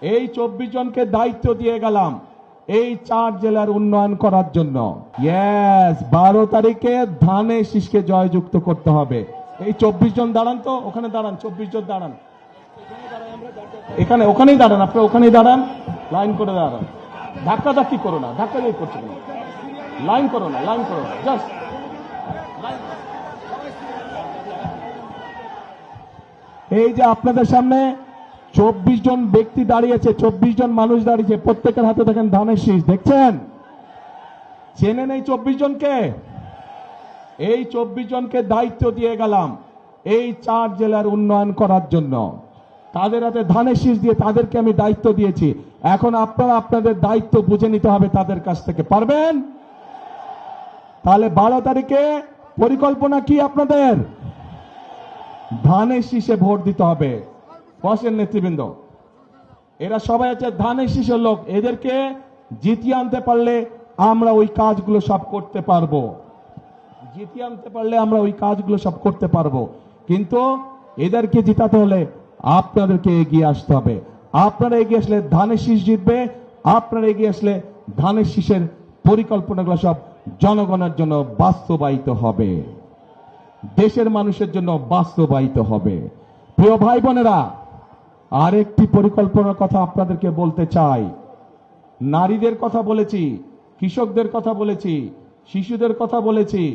এই 24 জনকে দায়িত্ব দিয়ে গেলাম এই 4 জেলার উন্নয়ন করার জন্য। ইয়েস, 12 তারিখে ধানের শীষকে জয়যুক্ত করতে হবে। এই 24 জন দাঁড়ান, তো ওখানে দাঁড়ান, 24 জন দাঁড়ান, এখানে ওখানেই দাঁড়ান, আপনি ওখানেই দাঁড়ান, লাইন করে দাঁড়ান, ধাক্কাধাক্কি করো না, ধাক্কা দিয়ে করছো না, লাইন করো না, লাইন করো না, জাস্ট এই যে আপনাদের সামনে 24 জন ব্যক্তি দাঁড়িয়েছে, 24 জন মানুষ দাঁড়িয়েছে, প্রত্যেকের হাতে দেখেন ধানের শীষ, দেখছেন? চেনেন এই 24 জনকে? এই 24 জনকে দায়িত্ব দিয়ে গেলাম এই 4 জেলার উন্নয়ন করার জন্য। তাদের হাতে ধানের শীষ দিয়ে তাদেরকে আমি দায়িত্ব দিয়েছি। এখন আপনারা আপনাদের দায়িত্ব বুঝে নিতে হবে তাদের কাছ থেকে। পারবেন? তাহলে 12 তারিখে পরিকল্পনা কি আপনাদের? ধানের শীষে ভোট দিতে হবে। বসেন নেতৃবৃন্দ, এরা সবাই আছে ধানের শীষের লোক, এদেরকে জিতিয়ে আনতে পারলে আমরা ওই কাজগুলো সব করতে পারবো, জিতিয়ে আনতে পারলে আমরা ওই কাজগুলো সব করতে পারবো। কিন্তু এদেরকে জিতাতে হলে আপনাদেরকে এগিয়ে আসতে হবে। আপনারা এগিয়ে আসলে ধানের শীষ জিতবে, আপনারা এগিয়ে আসলে ধানের শীষের পরিকল্পনাগুলো সব জনগণের জন্য বাস্তবায়িত হবে, দেশের মানুষের জন্য বাস্তবায়িত হবে। প্রিয় ভাই বোনেরা, আরেকটি পরিকল্পনার কথা আপনাদেরকে বলতে চাই। নারীদের কথা বলেছি, কৃষকদের কথা বলেছি, শিশুদের কথা বলেছি,